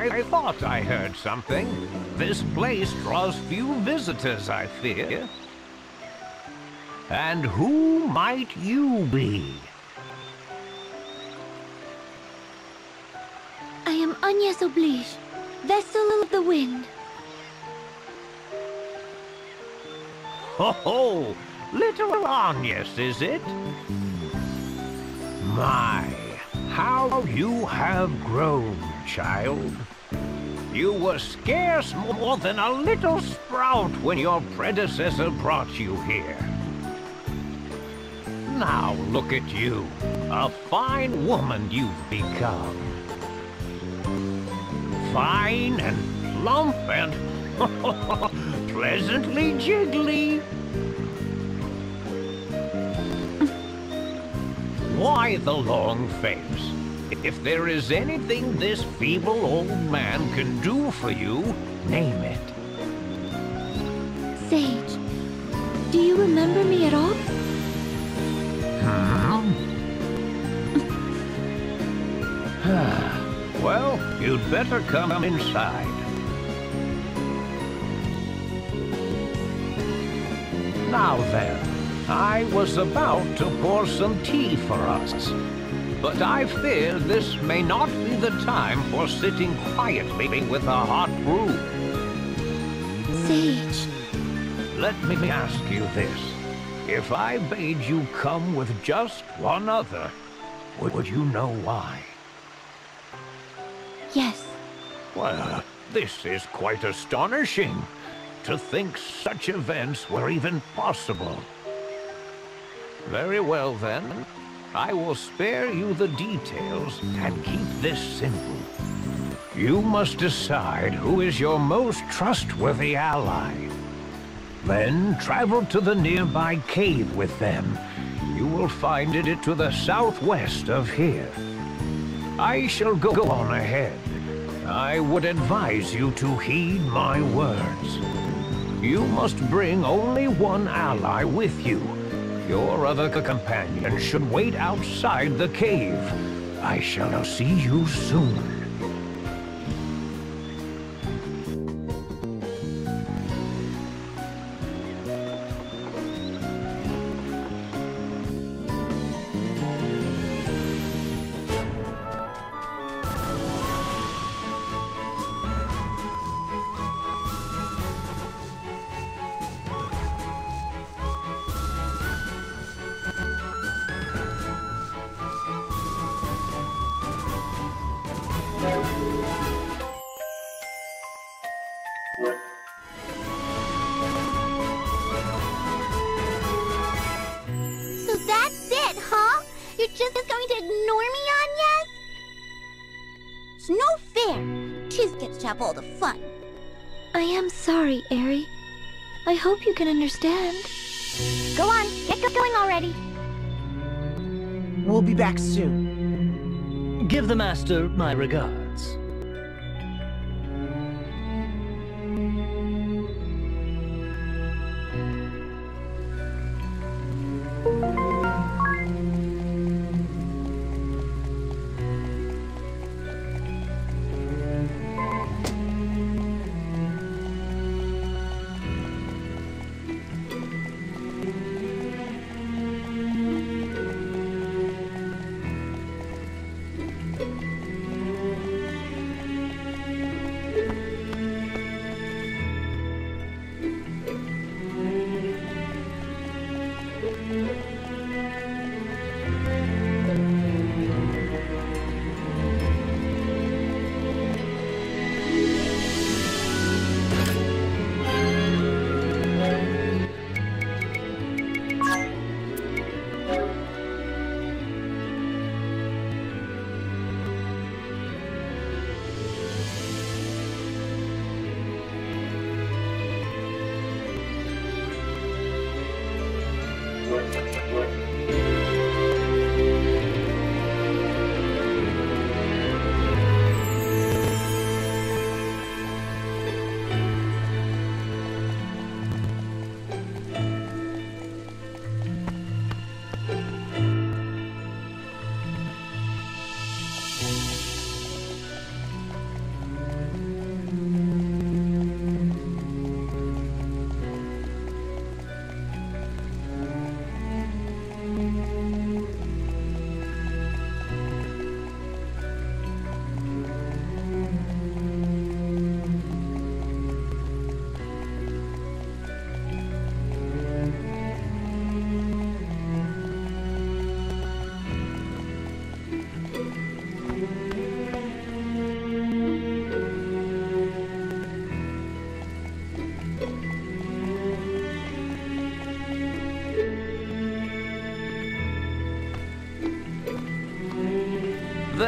I thought I heard something. This place draws few visitors, I fear. And who might you be? I am Agnes Oblige, vessel of the wind. Ho ho! Little Agnes, is it? My, how you have grown, child. You were scarce more than a little sprout when your predecessor brought you here. Now look at you, a fine woman you've become. Fine and plump and pleasantly jiggly. Why the long face? If there is anything this feeble old man can do for you, name it. Sage, do you remember me at all? Well, you'd better come inside. Now then, I was about to pour some tea for us. But I fear this may not be the time for sitting quietly with a hot brew. Sage. Let me ask you this. If I bade you come with just one other, would you know why? Yes. Well, this is quite astonishing. To think such events were even possible. Very well then. I will spare you the details and keep this simple. You must decide who is your most trustworthy ally. Then travel to the nearby cave with them. You will find it to the southwest of here. I shall go on ahead. I would advise you to heed my words. You must bring only one ally with you. Your other companion should wait outside the cave. I shall see you soon. So that's it, huh? You're just going to ignore me, Agnes? It's no fair. Tiz gets to have all the fun. I am sorry, Aerie. I hope you can understand. Go on, get going already. We'll be back soon. Give the master my regards.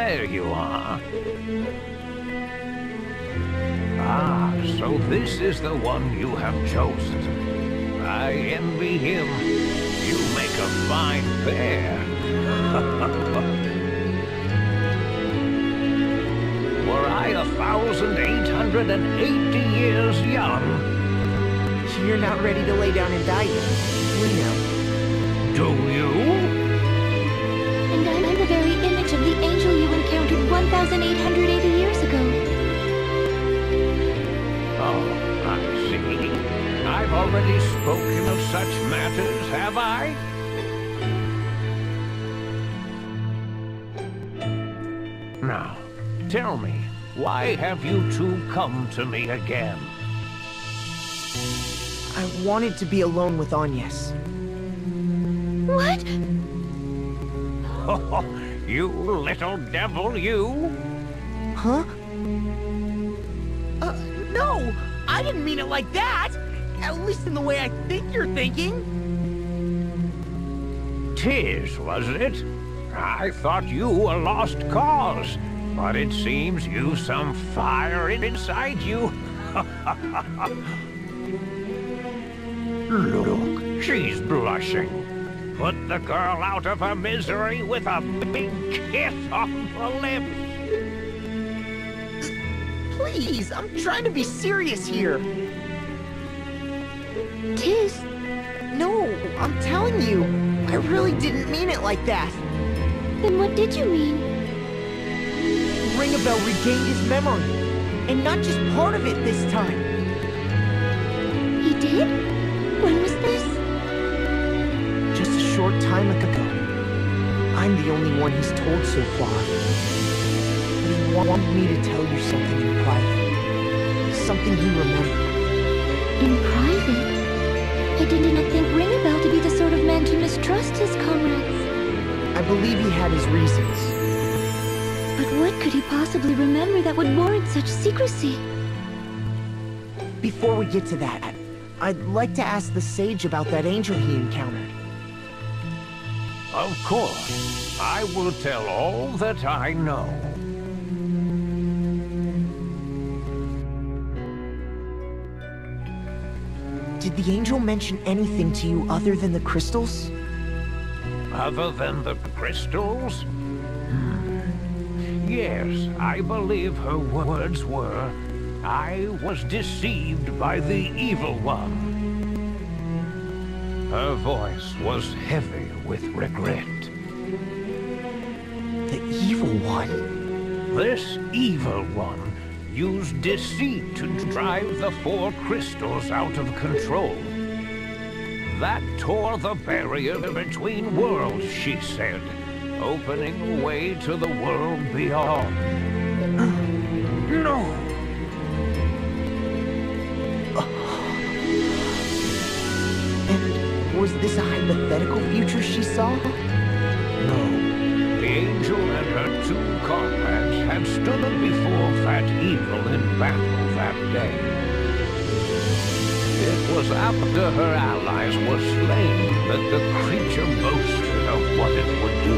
There you are. Ah, so this is the one you have chosen. I envy him. You make a fine pair. Were I 1,880 years young? You're not ready to lay down and die yet. We know. Do you? And I'm the very image of the angel you encountered 1,880 years ago. Oh, I see. I've already spoken of such matters, have I? Now, tell me, why have you two come to me again? I wanted to be alone with Agnes. What? Oh, you little devil, you! Huh? No! I didn't mean it like that! At least in the way I think you're thinking. Tiz, was it? I thought you a lost cause, but it seems you've some fire inside you. Look, she's blushing. Put the girl out of her misery with a big kiss on the lips. Please, I'm trying to be serious here. Tiz? No, I'm telling you, I really didn't mean it like that. Then what did you mean? Ringabel regained his memory, and not just part of it this time. He did? When was this? Just a short time ago. I'm the only one he's told so far. But he wanted me to tell you something in private. Something he remembered. In private? I did not think Ringabel to be the sort of man to mistrust his comrades. I believe he had his reasons. But what could he possibly remember that would warrant such secrecy? Before we get to that, I'd like to ask the sage about that angel he encountered. Of course. I will tell all that I know. Did the angel mention anything to you other than the crystals? Other than the crystals? Yes, I believe her words were, I was deceived by the evil one. Her voice was heavy with regret. The evil one? This evil one used deceit to drive the 4 crystals out of control. That tore the barrier between worlds, she said, opening a way to the world beyond. No! And was this a hypothetical future she saw? No. The angel and her 2 comrades had stood before that evil in battle that day. It was after her allies were slain that the creature boasted of what it would do.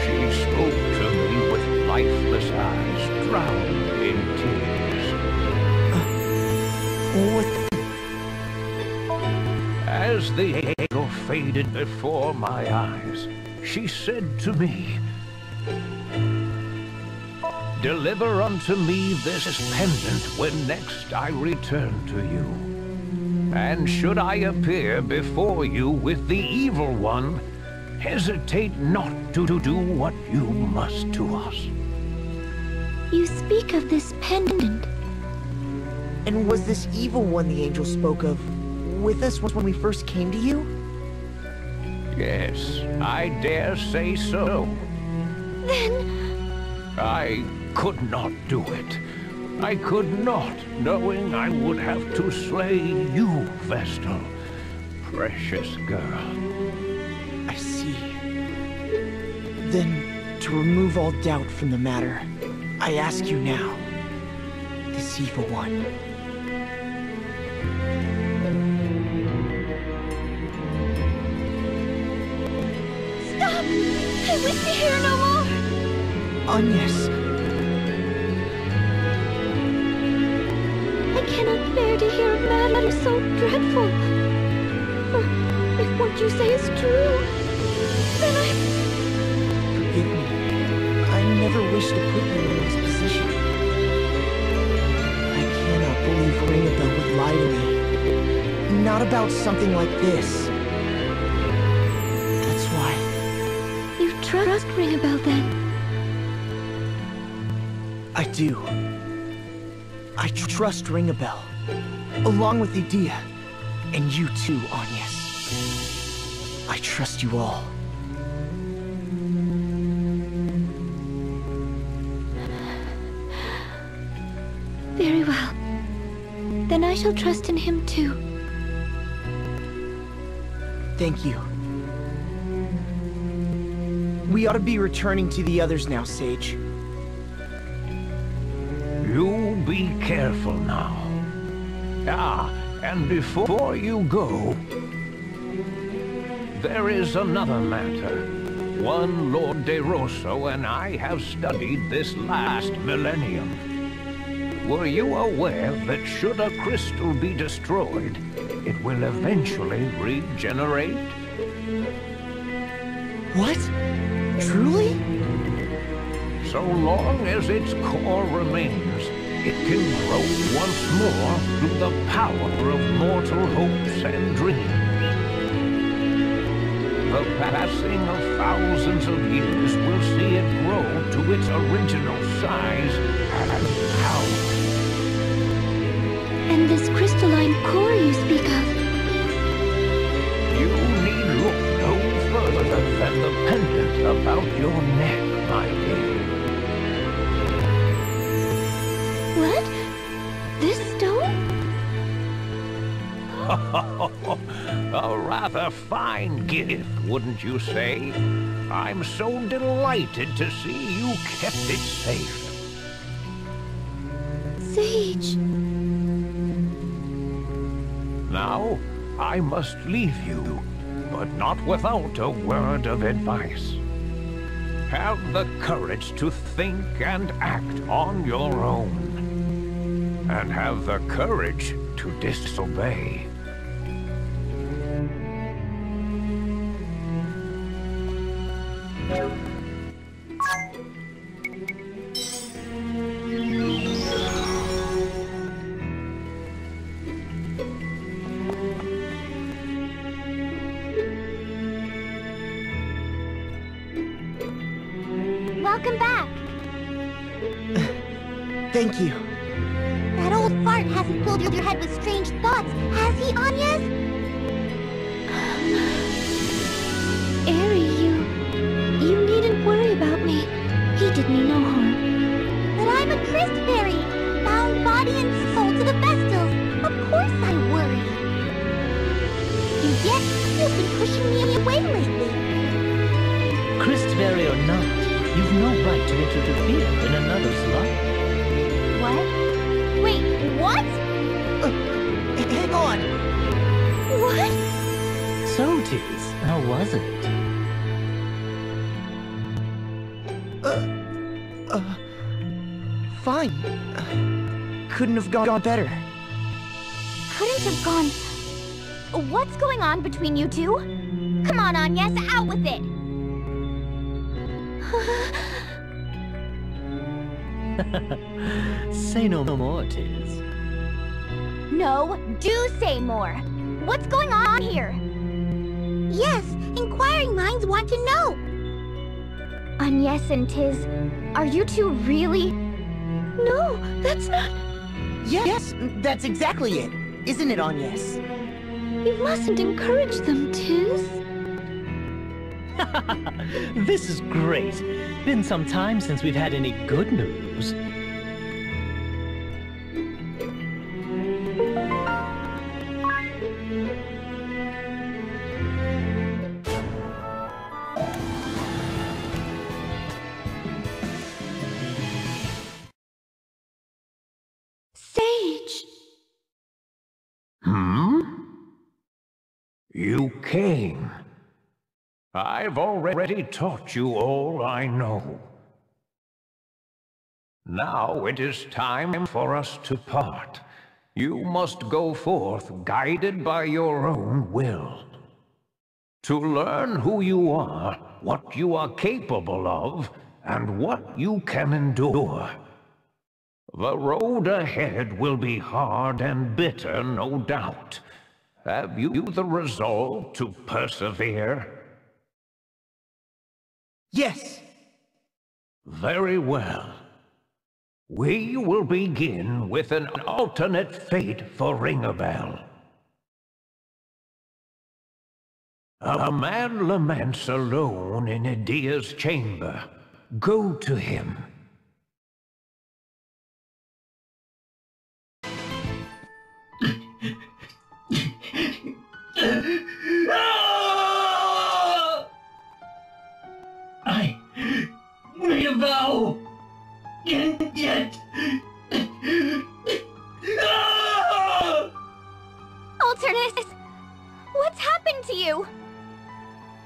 She spoke to me with lifeless eyes, drowned in tears. What? As the angel faded before my eyes, she said to me, "Deliver unto me this pendant when next I return to you. And should I appear before you with the evil one, hesitate not to do what you must to us." You speak of this pendant. And was this evil one the angel spoke of with us when we first came to you? Yes, I dare say so. Then... I could not do it. I could not, knowing I would have to slay you, Vestal. Precious girl. I see. Then, to remove all doubt from the matter, I ask you now, this evil one. Stop! I wish to hear no more! Agnes. I cannot bear to hear a matter so dreadful. If what you say is true, then Forgive me. I never wished to put you in this position. I cannot believe Ringabel would lie to me. Not about something like this. That's why. You trust Ringabel then? I do. I trust Ringabel, along with Idea, and you too, Agnes. I trust you all. Very well. Then I shall trust in him too. Thank you. We ought to be returning to the others now, Sage. You be careful now. Ah, and before you go, there is another matter. One Lord De Rosso and I have studied this last millennium. Were you aware that should a crystal be destroyed, it will eventually regenerate? What? Truly? So long as its core remains, it can grow once more through the power of mortal hopes and dreams. The passing of thousands of years will see it grow to its original size and power. And this crystalline core you speak of? You need look no further than the pendant about your neck, my dear. What? This stone? A rather fine gift, wouldn't you say? I'm so delighted to see you kept it safe. Sage. Now, I must leave you, but not without a word of advice. Have the courage to think and act on your own. And have the courage to disobey. Welcome back. Thank you. That old fart hasn't filled your head with strange thoughts, has he, Agnes? Airy, you needn't worry about me. He did me no harm. But I'm a Christ fairy, bound body and soul to the Vestals. Of course I worry. And yet, you've been pushing me away lately. Christberry or not, you've no right to interfere in another's life. What? Wait, what? Hang on! What? So, Tiz, how was it? Fine. Couldn't have gone better. Couldn't have gone... What's going on between you two? Come on, Agnes, out with it! Say no more, Tiz. No, do say more. What's going on here? Yes, inquiring minds want to know. Agnes and Tiz, are you two really... No, that's not... Yes, that's exactly it. Isn't it, Agnes? You mustn't encourage them, Tiz. This is great. Been some time since we've had any good news. Sage. You came. I've already taught you all I know. Now it is time for us to part. You must go forth guided by your own will. To learn who you are, what you are capable of, and what you can endure. The road ahead will be hard and bitter, no doubt. Have you the resolve to persevere? Yes! Very well. We will begin with an alternate fate for Ringabel. A man laments alone in Idia's chamber. Go to him. I made a vow, and yet... Alternus! What's happened to you?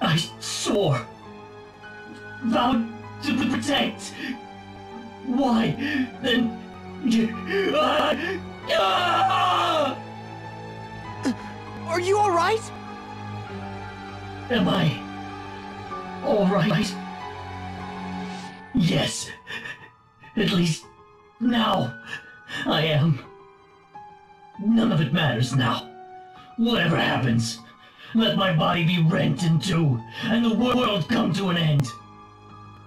I swore, vowed to protect. Why, then... Are you alright? Am I alright? Yes. At least now I am. None of it matters now. Whatever happens, let my body be rent in two and the world come to an end.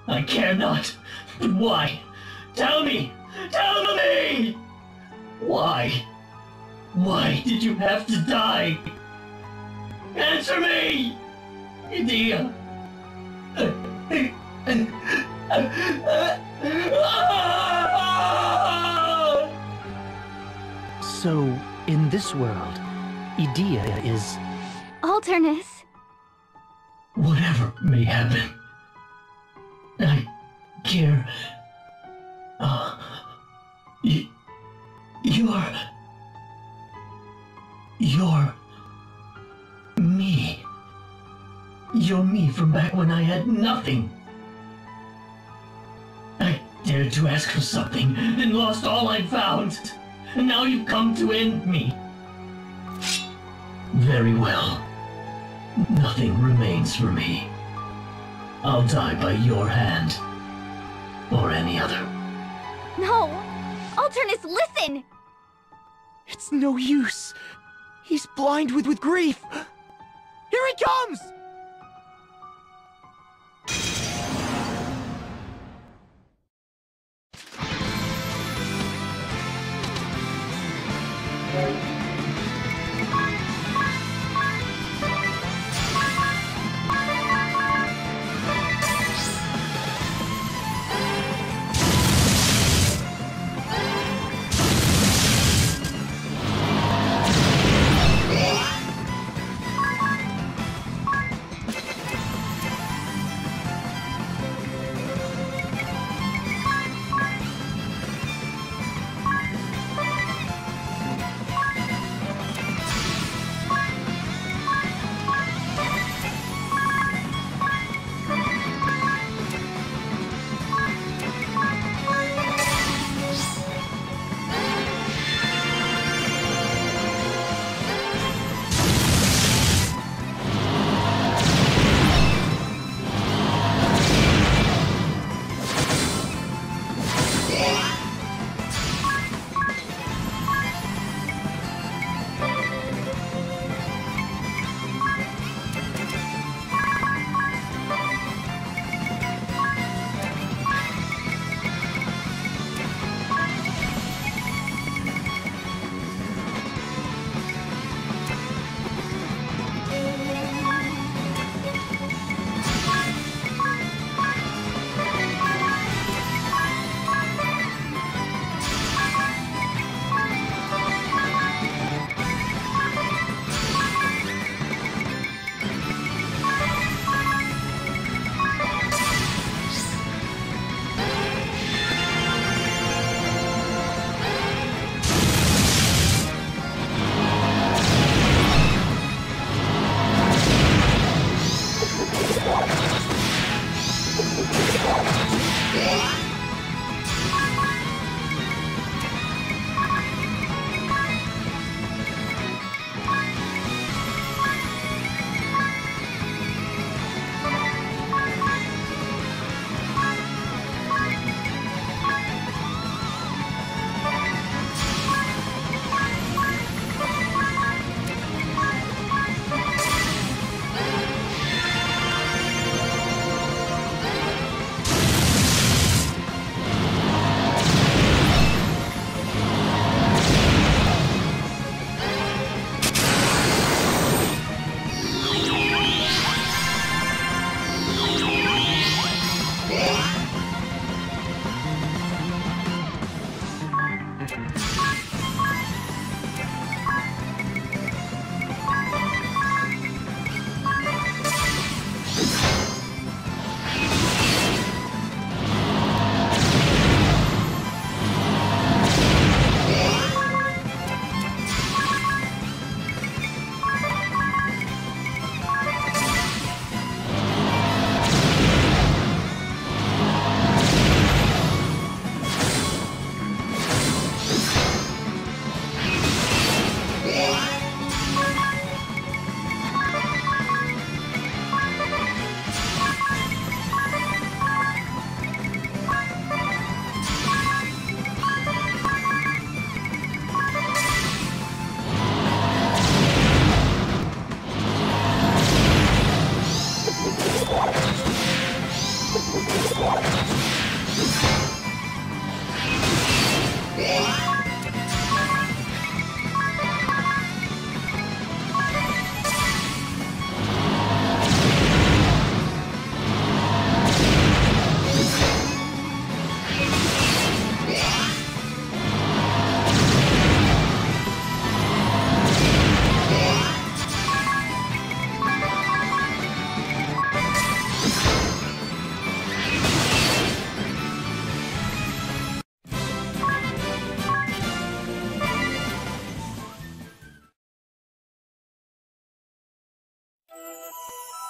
I care not. But why? Tell me! Tell me! Why? Why did you have to die? Answer me! Idia! So, in this world, Idia is... Alternus. Whatever may happen, I care. You're me. You're me from back when I had nothing. I dared to ask for something, then lost all I'd found. And now you've come to end me. Very well. Nothing remains for me. I'll die by your hand. Or any other. No! Alternus, listen! It's no use. He's blind with grief. Here he comes!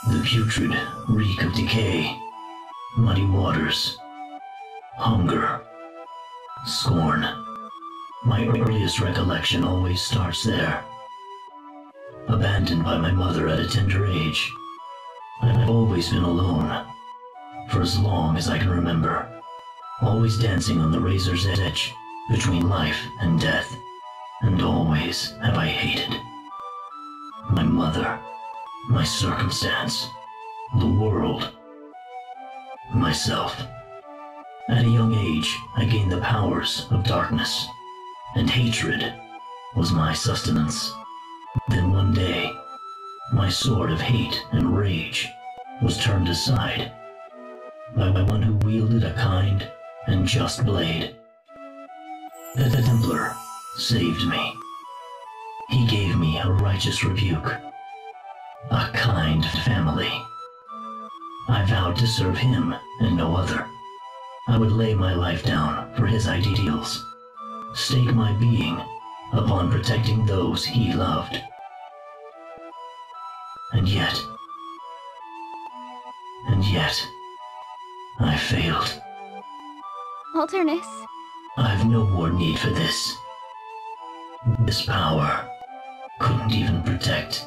The putrid reek of decay, muddy waters, hunger, scorn. My earliest recollection always starts there. Abandoned by my mother at a tender age, I've always been alone, for as long as I can remember, always dancing on the razor's edge between life and death, and always have I hated my mother, my circumstance, the world, myself. At a young age, I gained the powers of darkness, and hatred was my sustenance. Then one day, my sword of hate and rage was turned aside by one who wielded a kind and just blade. The Templar saved me. He gave me a righteous rebuke, a kind family. I vowed to serve him and no other. I would lay my life down for his ideals, stake my being upon protecting those he loved. And yet, I failed. Alternus. I've no more need for this. This power couldn't even protect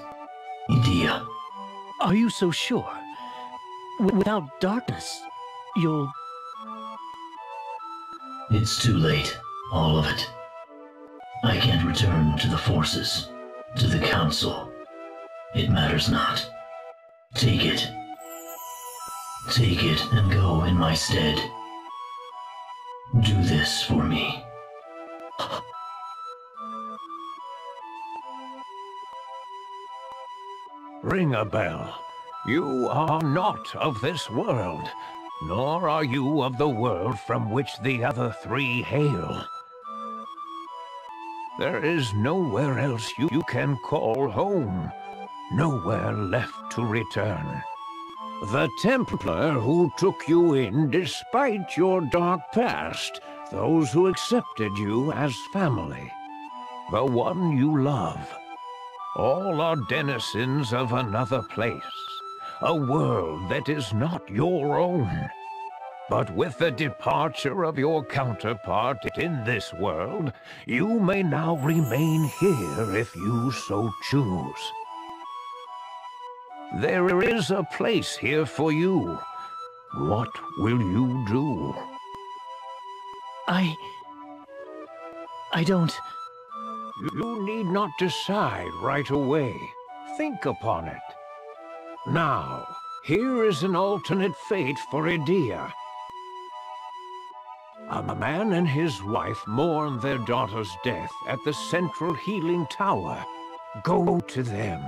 Idea. Are you so sure? Without darkness, you'll... It's too late, all of it. I can't return to the forces, to the council. It matters not. Take it. Take it and go in my stead. Do this for me. Ring a bell. You are not of this world, nor are you of the world from which the other three hail. There is nowhere else you can call home, nowhere left to return. The Templar who took you in despite your dark past, those who accepted you as family, the one you love. All are denizens of another place, a world that is not your own. But with the departure of your counterpart in this world, you may now remain here if you so choose. There is a place here for you. What will you do? I don't... You need not decide right away. Think upon it. Now, here is an alternate fate for Idea. A man and his wife mourn their daughter's death at the central healing tower. Go to them.